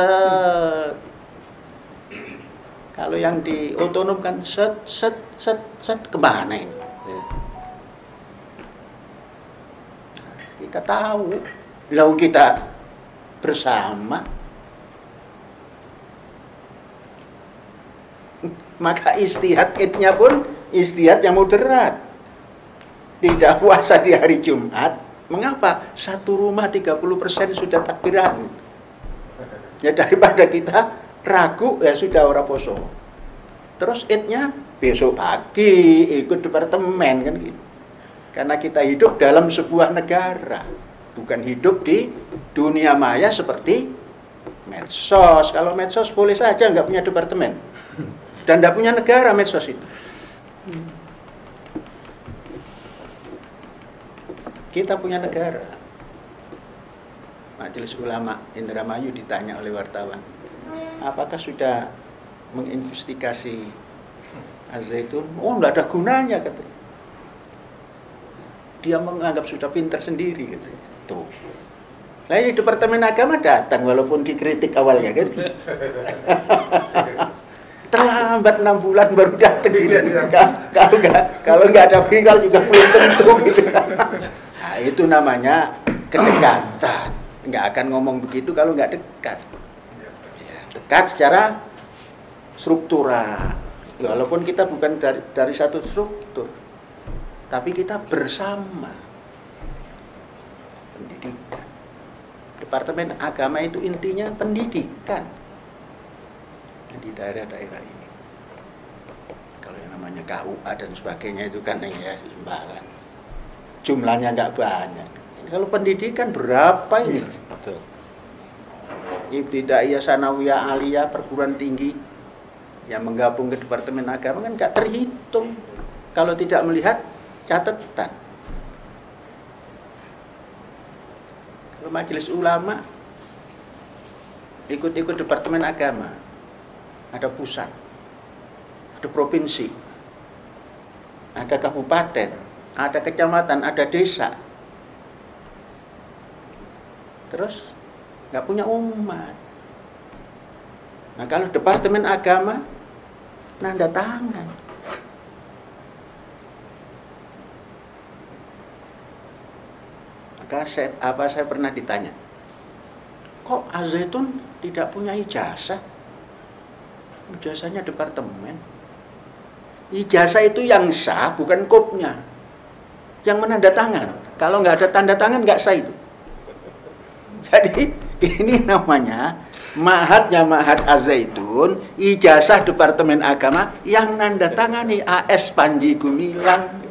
C: Kalau yang di otonom kan set kemana ini? Kita tahu. Lalu kita bersama. Maka istihad idnya pun istihad yang moderat. Tidak puasa di hari Jumat. Mengapa? Satu rumah 30% sudah takbiran. Ya daripada kita ragu, ya sudah orang poso. Terus idnya besok pagi ikut departemen kan gitu. Karena kita hidup dalam sebuah negara, bukan hidup di dunia maya seperti medsos. Kalau medsos boleh saja nggak punya departemen. Dan tidak punya negara medsos itu. Kita punya negara. Majelis Ulama Indramayu ditanya oleh wartawan, apakah sudah menginvestigasi Az-Zaitun? Oh, tidak ada gunanya katanya. Dia menganggap sudah pintar sendiri katanya. Tuh. Nah, ini Departemen Agama datang walaupun dikritik awalnya kan. Terlambat 6 bulan baru datang gitu. Kalau nggak ada viral juga belum tentu gitu. Nah, itu namanya kedekatan. Nggak akan ngomong begitu kalau nggak dekat. Ya, dekat secara struktural. Walaupun kita bukan dari satu struktur, tapi kita bersama. Pendidikan. Departemen Agama itu intinya pendidikan. Di daerah-daerah ini, kalau yang namanya KUA dan sebagainya itu kan ya imbalan, jumlahnya nggak banyak. Kalau pendidikan berapa ini? Betul. Ibtidaiyah, sanawiyah, aliyah, perguruan tinggi yang menggabung ke Departemen Agama kan nggak terhitung kalau tidak melihat catatan. Kalau Majelis Ulama ikut Departemen Agama. Ada pusat, ada provinsi, ada kabupaten, ada kecamatan, ada desa. Terus nggak punya umat. Nah kalau Departemen Agama nanda tangan. Maka saya pernah ditanya, kok Al-Zaitun tidak punya ijazah? Ijazahnya departemen. Ijazah itu yang sah, bukan kopnya. Yang menandatangan. Kalau nggak ada tanda tangan nggak sah itu. Jadi ini namanya Ma'hadnya Ma'had Az-Zaitun, ijazah Departemen Agama yang nandatangani AS Panji Gumilang.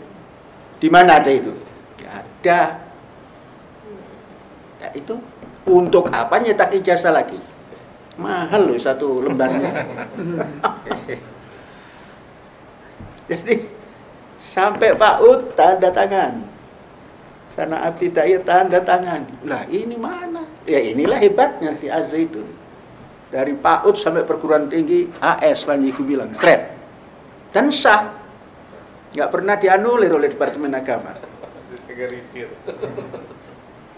C: Di mana ada itu? Nggak ada. Ya, itu untuk apa nyetak ijazah lagi? Mahal loh satu lembarnya. Jadi sampai Pak Ud tanda tangan, sana Abdidaya tanda tangan. Lah ini mana? Ya inilah hebatnya si Az-Zaitun. Dari Pak Ud sampai perguruan tinggi AS Panji Gumilang, straight dan sah, nggak pernah dianulir oleh Departemen Agama.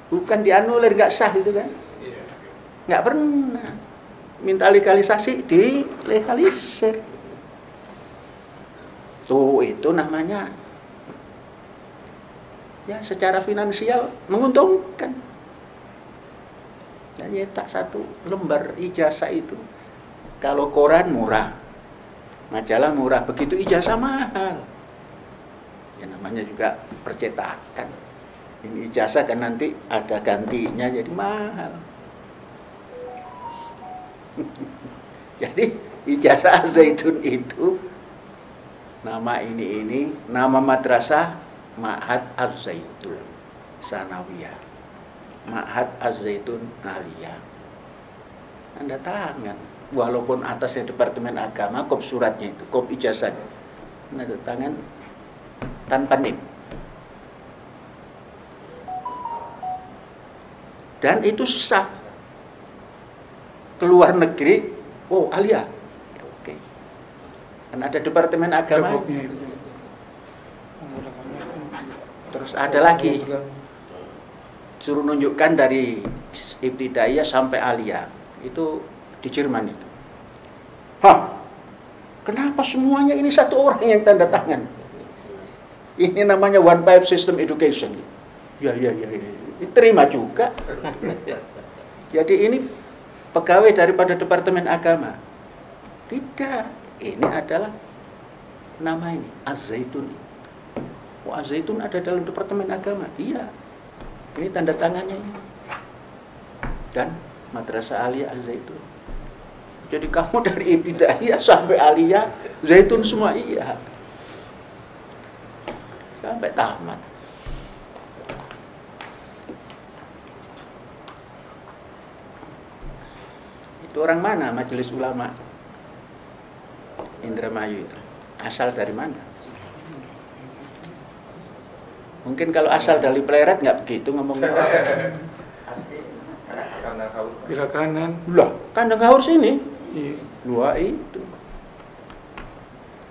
C: Bukan dianulir, nggak sah itu kan? Nggak pernah. Minta legalisasi, dilegalisir. Tuh itu namanya ya secara finansial menguntungkan. Dan nyetak satu lembar ijazah itu, kalau koran murah, majalah murah, begitu ijazah mahal. Ya namanya juga percetakan. Ini ijazah kan nanti ada gantinya jadi mahal. Jadi ijazah Az-Zaitun itu nama ini nama madrasah Ma'had Az-Zaitun Sanawiyah, Ma'had Az-Zaitun Aliyah. Tanda tangan, walaupun atasnya Departemen Agama, kop suratnya itu, kop ijazahnya, tanda tangan tanpa NIP. Dan itu sah. Keluar negeri, oh Aliyah, oke. Kan ada Departemen Agama. Terus ada lagi, suruh nunjukkan dari Ibtidaiyah sampai Aliyah, itu di Jerman itu. Hah, kenapa semuanya ini satu orang yang tanda tangan? Ini namanya one pipe system education. Ya, diterima juga. Jadi ini pegawai daripada Departemen Agama. Tidak, ini adalah nama ini Az-Zaitun. Oh, Az-Zaitun ada dalam Departemen Agama. Iya. Ini tanda tangannya ini. Dan Madrasah Aliyah Az-Zaitun. Jadi kamu dari Ibtidaiyah sampai Aliyah, Zaitun semua iya. Sampai tamat. Itu orang mana Majelis Ulama Indramayu itu? Asal dari mana? Mungkin kalau asal dari Pleret nggak begitu ngomongnya.
D: Bila kanan.
C: Lah, Kandang Haur sini.
D: Iya.
C: Dua itu.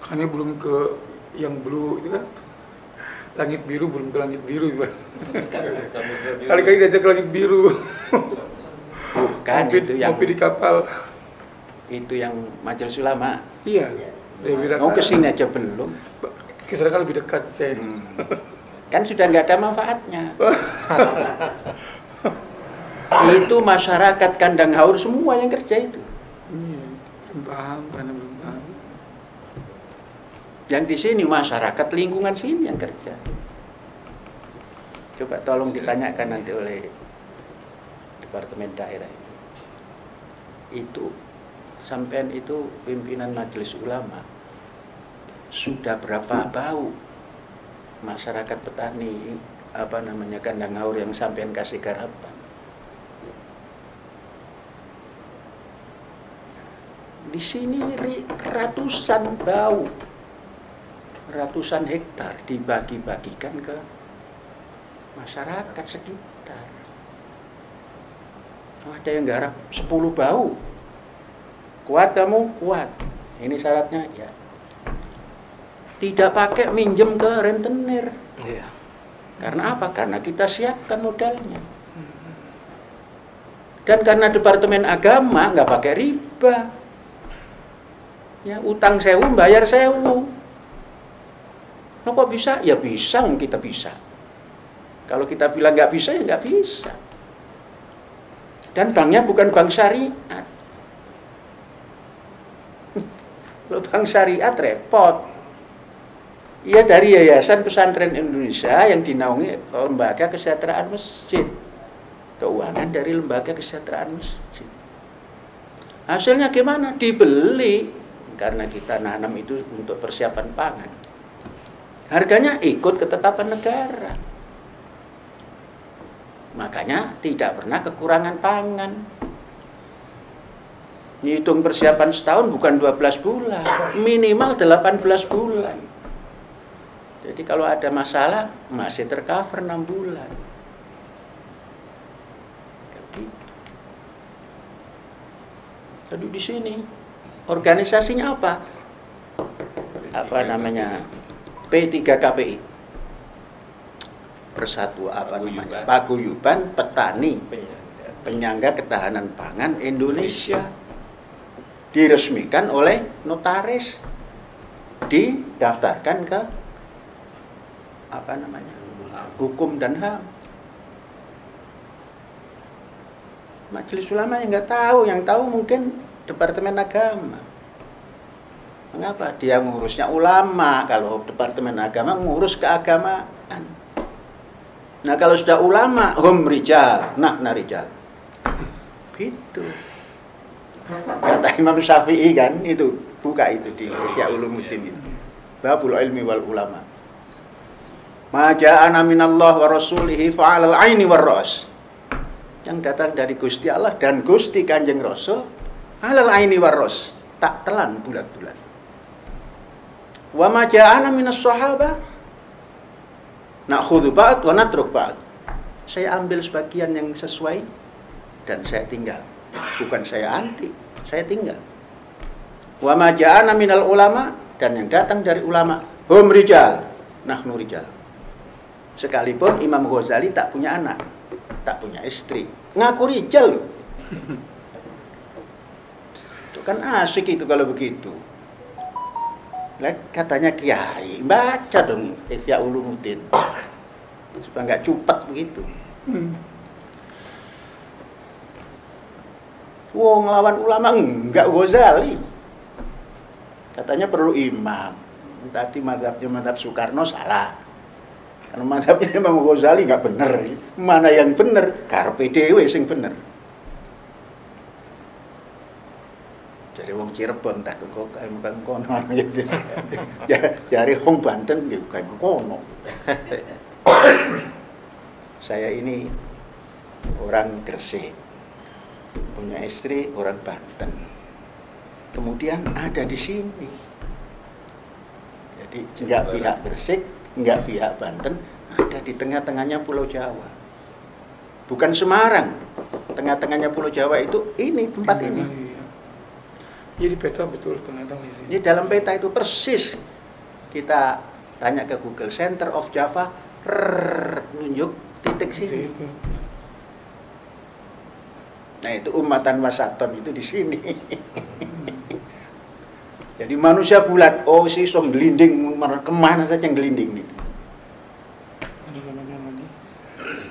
D: Karena belum ke yang blue itu kan. Langit biru belum ke langit biru, Pak. Kali-kali diajak ke langit biru.
C: Bukan
D: Ngopi,
C: itu yang
D: ngopi di kapal.
C: itu yang Majelis Ulama.
D: Iya.
C: Mau kesini aja belum.
D: Kisah kan lebih dekat saya.
C: Kan sudah nggak ada manfaatnya. Itu masyarakat Kandang Haur semua yang kerja itu.
D: Iya. Belum paham karena belum tahu.
C: Yang di sini masyarakat lingkungan sini yang kerja. Coba tolong ditanyakan nanti oleh Departemen Daerah ini. Itu sampean itu pimpinan Majelis Ulama sudah berapa bau masyarakat petani Kandang Haur yang sampean kasih garapan. Di sini ratusan bau, ratusan hektar dibagi-bagikan ke masyarakat sekitar. Ada yang garap 10 bau. Kuat kamu? Kuat. Ini syaratnya ya. Tidak pakai minjem ke rentenir.
B: Iya.
C: Karena apa? Karena kita siapkan modalnya. Dan karena Departemen Agama nggak pakai riba. Ya, utang sewu, bayar sewu. Nah, kok bisa? Ya bisa, kita bisa. Kalau kita bilang nggak bisa, ya nggak bisa. Dan banknya bukan bank syariat. Kalau bank syariat repot. Ia dari Yayasan Pesantren Indonesia yang dinaungi Lembaga Kesejahteraan Masjid. Keuangan dari Lembaga Kesejahteraan Masjid. Hasilnya gimana? Dibeli. Karena kita nanam itu untuk persiapan pangan. Harganya ikut ketetapan negara. Makanya tidak pernah kekurangan pangan. Ngitung persiapan setahun bukan 12 bulan, minimal 18 bulan. Jadi kalau ada masalah masih tercover 6 bulan. Jadi di sini organisasinya apa? Apa namanya? P3KPI. Persatu apa namanya? Paguyuban Petani Penyangga Ketahanan Pangan Indonesia. Diresmikan oleh notaris. Didaftarkan ke apa namanya? Hukum dan HAM. Majelis Ulama yang nggak tahu, yang tahu mungkin Departemen Agama. Mengapa? Dia ngurusnya ulama. Kalau Departemen Agama ngurus keagamaan. Nah kalau sudah ulama, hum rijal, nah rijal. Gitu. Kata Imam Syafi'i kan, itu buka itu di Ihya Ulumuddin itu. Babul ilmi wal ulama. Ma ja'ana minallah wa rasulihi fa'alal aini war ras. Yang datang dari Gusti Allah dan Gusti Kanjeng Rasul alal aini warros, tak telan bulat-bulat. Wa ma ja'ana minas sahabah na'khudhu ba'd wa natruk ba'd. Saya ambil sebagian yang sesuai dan saya tinggal. Bukan saya anti, saya tinggal. Wa ma ja'ana minal ulama, dan yang datang dari ulama hum rijal, nahnu rijal. Sekalipun Imam Ghazali tak punya anak, tak punya istri, ngaku rijal loh. Itu kan asik itu kalau begitu. Katanya kiai, baca dong Ihya Ulumuddin supaya nggak cupet begitu. Wong ngelawan ulama enggak Ghazali. Katanya perlu imam. Tadi madhab Soekarno salah. Karena madhabnya Imam Ghazali nggak bener. Mana yang bener? Karpe dhewe sing bener. Jadi wong Cirebon tak kok bukan kono. Jari wong Banten nggih bukan kono. Saya ini orang Gresik. Punya istri orang Banten. Kemudian ada di sini. Jadi enggak pihak Gresik, enggak pihak Banten, ada di tengah-tengahnya Pulau Jawa. Bukan Semarang. Tengah-tengahnya Pulau Jawa itu ini tempat ini.
D: Jadi peta betul tengah-tengah sini.
C: Jadi dalam peta itu persis. Kita tanya ke Google Center of Java, nunjuk titik sini. Nah itu umatan wasaton itu di sini. Jadi manusia bulat, oh si som gelinding kemana saja yang gelinding itu.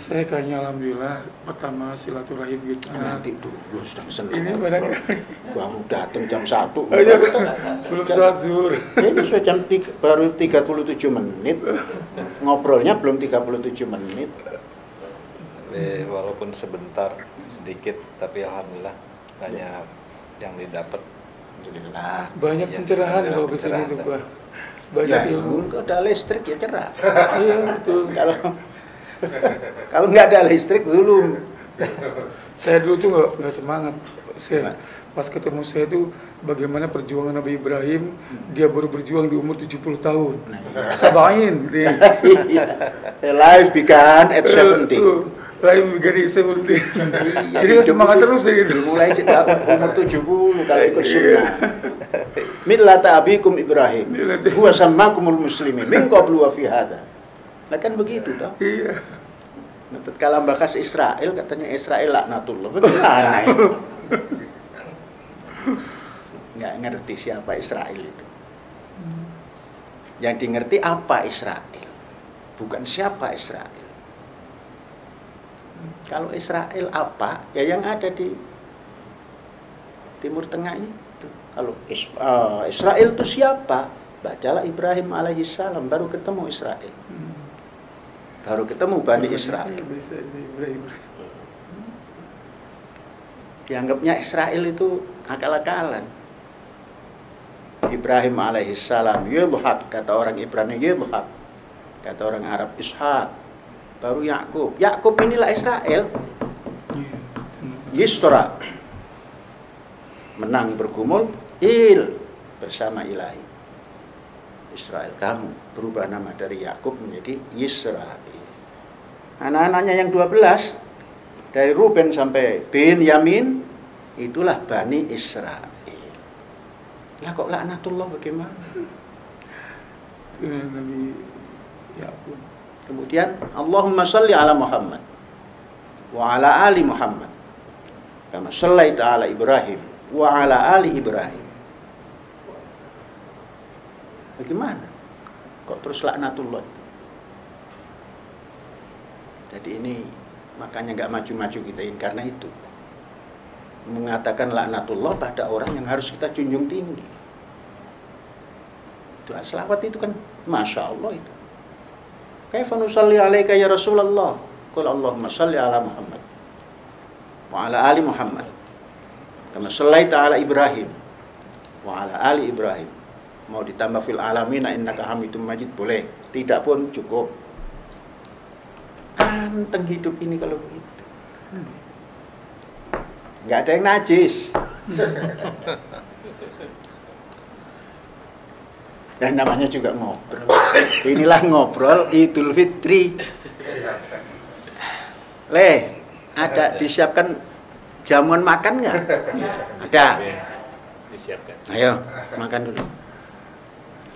D: Saya kayaknya alhamdulillah pertama silaturahim kita.
C: Nanti dulu sedang senang.
D: Ini barangkali
C: baru datang jam 1.
D: belum sholat zuhur.
C: Ini sudah jam 3, baru 37 menit. Ngobrolnya belum 37 menit.
B: Walaupun sebentar, sedikit, tapi alhamdulillah banyak yang didapat. Alhamdulillah.
D: Banyak pencerahan kalau ke sini tuh, Pak. Banyak
C: Ya,
D: ilmu.
C: ada listrik ya cerah.
D: Iya, betul.
C: Kalau nggak ada listrik zulum.
D: Saya dulu tuh nggak semangat. Saya pas ketemu saya tuh bagaimana perjuangan Nabi Ibrahim, dia baru berjuang di umur 70 tahun. Sabain gitu.
C: Life began at 70.
D: lain bigari seperti. Jadi
C: hidup
D: semangat
C: itu
D: terus ya gitu.
C: dimulai sejak umur 70 kalau ikut sunnah. Millata abikum Ibrahim huwa sammakumul muslimin min qablu wa fi hadha. Nah kan begitu toh.
D: Iya.
C: Nah, tatkala bahas Israel katanya Israel laknatullah. Bagaimana itu? Nggak ngerti siapa Israel itu. Yang dimengerti apa Israel, bukan siapa Israel. Kalau Israel apa? Ya yang ada di Timur Tengah itu. Kalau Israel itu siapa? Bacalah Ibrahim alaihissalam, baru ketemu Israel. Baru ketemu Bani Israel. Dianggapnya Israel itu akal-akalan. Ibrahim alaihissalam Yudhak, kata orang Ibrani Yudhak, kata orang Arab Ishak, baru Yakub. Yakub inilah Israel. Yisra, menang bergumul, Il bersama Ilahi. Israel, kamu berubah nama dari Yakub menjadi Yisrael. Anak-anaknya yang 12 dari Ruben sampai Benyamin itulah Bani Israel. Lah kok laknatullah bagaimana?
D: Nabi Yakub.
C: Kemudian Allahumma shalli ala Muhammad wa ala ali Muhammad kama shallaita ala Ibrahim wa ala ali Ibrahim. Bagaimana? Kok terus laknatullah? Jadi ini makanya nggak maju-maju kita ini karena itu. Mengatakan laknatullah pada orang yang harus kita junjung tinggi. Itu selawat itu kan Masya Allah itu. Kaifa nusalli alaika ya Rasulullah? Qul Allahumma salli ala Muhammad wa ala ali Muhammad kama shallaita ala Ibrahim wa ala ali Ibrahim. Mau ditambah fil alamina innaka hamidum majid boleh, tidak pun cukup. Anteng hidup ini kalau begitu. Nggak ada yang najis. Dan namanya juga ngobrol. Inilah ngobrol Idul Fitri. Ada disiapkan jamuan makan nggak? Ada.
B: Disiapkan.
C: Ayo, makan dulu.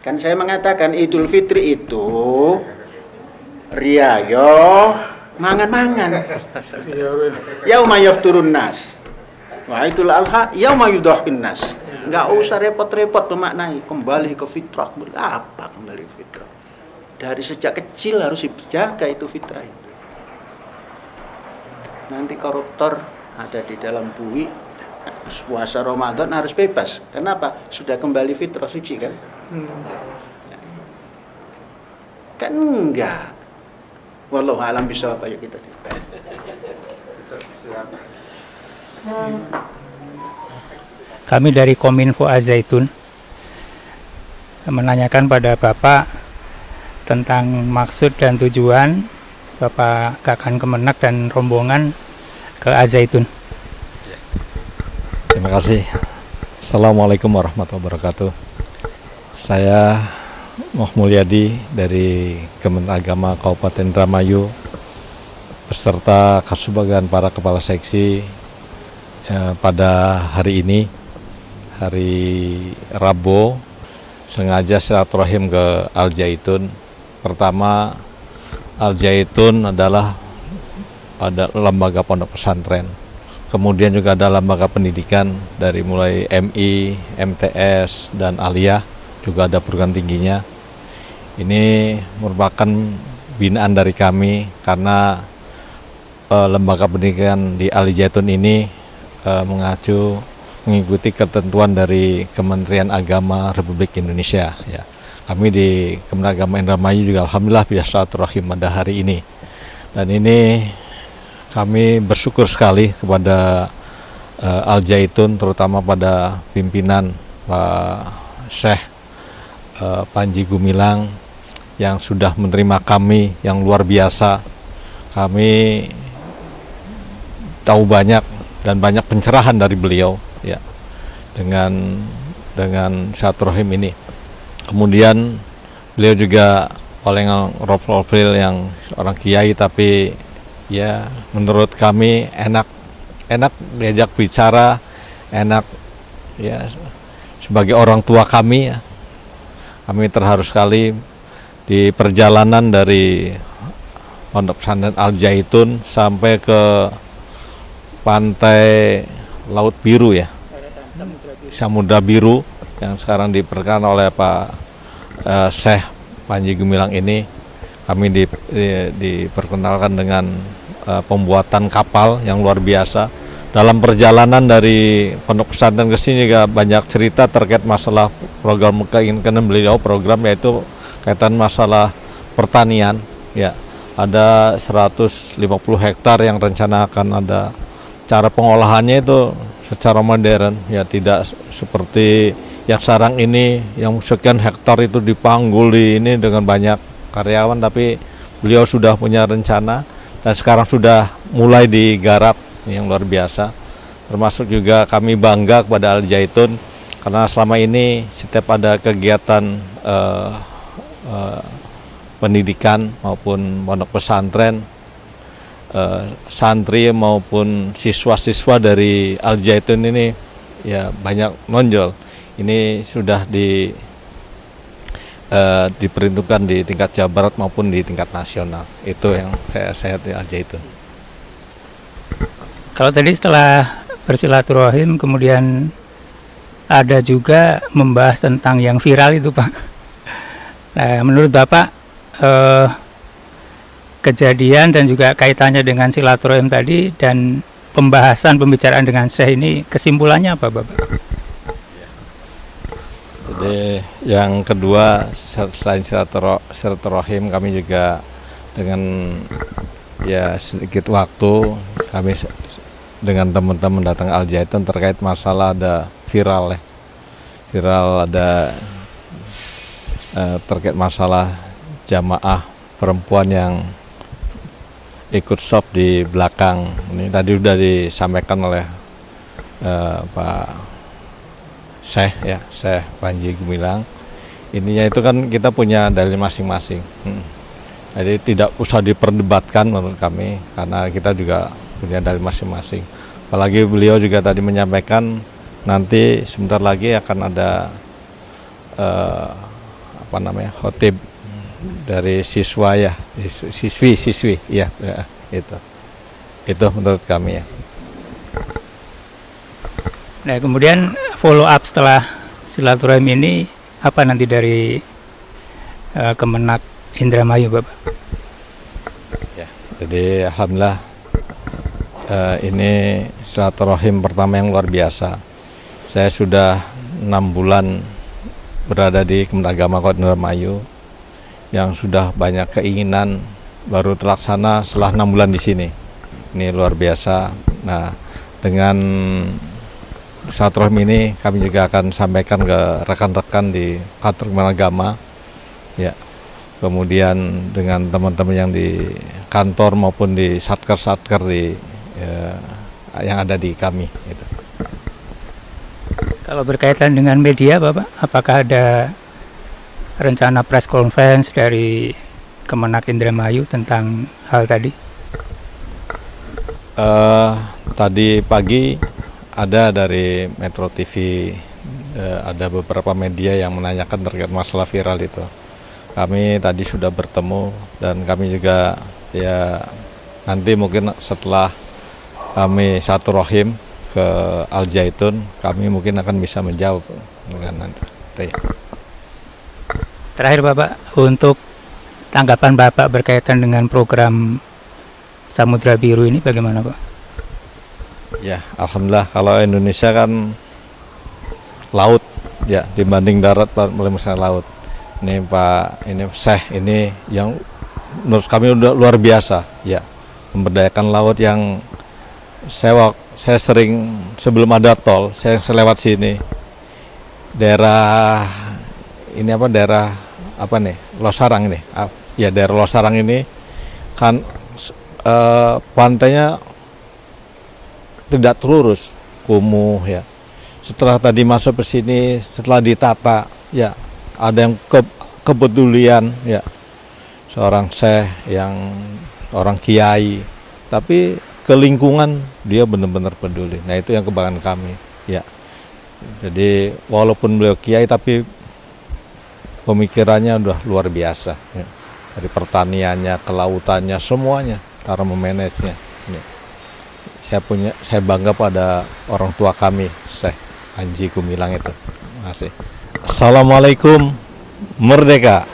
C: Kan saya mengatakan Idul Fitri itu riayo mangan-mangan. Yauma yafturun nas. Wa Idul Adha yauma yudhhin nas. Enggak usah repot-repot memaknai, kembali ke fitrah. Apa kembali ke fitrah? Dari sejak kecil harus dijaga itu fitrah itu. Nanti koruptor ada di dalam bui, puasa Ramadan harus bebas. Kenapa? Sudah kembali fitrah suci kan? Kan enggak. Wallahu a'lam bishawab, ayo kita dibahas.
F: Kami dari Kominfo Az-Zaitun menanyakan pada Bapak tentang maksud dan tujuan Bapak Kakan Kemenak dan rombongan ke Az-Zaitun.
G: Terima kasih. Assalamualaikum warahmatullahi wabarakatuh. Saya Moh Mulyadi dari Kementerian Agama Kabupaten Indramayu beserta Kasubagdan para kepala seksi pada hari ini, hari Rabu, sengaja silaturahim ke Al-Zaitun. Pertama, Al-Zaitun adalah lembaga pondok pesantren. Kemudian juga ada lembaga pendidikan dari mulai MI, MTS, dan Aliyah, juga ada perguruan tingginya. Ini merupakan binaan dari kami karena lembaga pendidikan di Al-Zaitun ini mengikuti ketentuan dari Kementerian Agama Republik Indonesia. Ya. Kami di Kementerian Agama Indramayu juga alhamdulillah biasa silaturahim pada hari ini. Dan ini kami bersyukur sekali kepada Al-Zaitun, terutama pada pimpinan Pak Syekh Panji Gumilang yang sudah menerima kami yang luar biasa. Kami tahu banyak dan banyak pencerahan dari beliau ya dengan silaturahim ini. Kemudian beliau juga oleh Profil yang seorang kiai tapi ya menurut kami enak diajak bicara, enak ya, sebagai orang tua kami ya, kami terharu sekali di perjalanan dari Pondok Pesantren Al Zaitun sampai ke pantai Laut Biru ya, Samudra Biru yang sekarang diperkenalkan oleh Pak Syekh Panji Gumilang ini. Kami diperkenalkan dengan pembuatan kapal yang luar biasa. Dalam perjalanan dari Pondok Pesantren ke sini juga banyak cerita terkait masalah program keinginan beliau, program yaitu kaitan masalah pertanian ya. Ada 150 hektar yang rencana akan ada. Cara pengolahannya itu secara modern ya, tidak seperti yang sekarang ini yang sekian hektar itu dipanggul di ini dengan banyak karyawan, tapi beliau sudah punya rencana dan sekarang sudah mulai digarap yang luar biasa. Termasuk juga kami bangga kepada Al Zaitun karena selama ini setiap ada kegiatan pendidikan maupun pondok pesantren, santri maupun siswa-siswa dari Al Zaitun ini ya banyak nonjol. Ini sudah diperuntukkan di tingkat Jawa Barat maupun di tingkat nasional. Itu yang saya di Al Zaitun.
F: Kalau tadi setelah bersilaturahim kemudian ada juga membahas tentang yang viral itu, Pak. Nah, menurut Bapak kejadian dan juga kaitannya dengan silaturahim tadi dan pembicaraan dengan Syekh ini, kesimpulannya apa, Bapak?
G: Jadi yang kedua, selain silaturahim, kami juga dengan ya sedikit waktu kami dengan teman-teman datang Al Zaitun terkait masalah ada viral ada terkait masalah jamaah perempuan yang ikut shop di belakang. Ini tadi sudah disampaikan oleh Pak Syekh Panji Gumilang. Intinya itu kan kita punya dalil masing-masing. Jadi tidak usah diperdebatkan menurut kami karena kita juga punya dalil masing-masing. Apalagi beliau juga tadi menyampaikan nanti sebentar lagi akan ada khotib dari siswa ya, siswi ya, itu menurut kami ya.
F: Nah, kemudian follow up setelah silaturahim ini apa nanti dari Kemenak Indramayu, Bapak?
G: Ya, jadi alhamdulillah ini silaturahim pertama yang luar biasa. Saya sudah 6 bulan berada di Kemenak Agama Kota Indramayu yang sudah banyak keinginan baru terlaksana setelah 6 bulan di sini. Ini luar biasa. Nah, dengan silaturahim ini kami juga akan sampaikan ke rekan-rekan di kantor Kemenak Agama ya. Kemudian dengan teman-teman yang di kantor maupun di satker di yang ada di kami itu.
F: Kalau berkaitan dengan media, Bapak, apakah ada rencana press conference dari Kemenak Indramayu tentang hal tadi?
G: Tadi pagi ada dari Metro TV, ada beberapa media yang menanyakan terkait masalah viral itu. Kami tadi sudah bertemu dan kami juga ya nanti mungkin setelah kami silaturahim ke Al Zaitun, kami mungkin akan bisa menjawab dengan nanti.
F: Terakhir, Bapak, untuk tanggapan Bapak berkaitan dengan program Samudra Biru ini bagaimana, Pak?
G: Ya, alhamdulillah kalau Indonesia kan laut ya dibanding darat paling besar laut. Ini Syekh ini yang menurut kami udah luar biasa ya, memberdayakan laut yang saya sering sebelum ada tol saya lewat sini daerah Losarang ini ya, daerah Losarang ini kan pantainya tidak lurus, kumuh ya. Setelah tadi masuk ke sini, setelah ditata ya, ada yang kepedulian ya, seorang Syekh yang orang kiai tapi ke lingkungan dia benar-benar peduli. Nah itu yang kebanggaan kami, ya. Jadi walaupun beliau kiai tapi pemikirannya udah luar biasa, ya. Dari pertaniannya, kelautannya, semuanya, cara memanagenya. Ya. Saya bangga pada orang tua kami, Syekh Anji Gumilang itu. Terima kasih. Assalamualaikum, merdeka.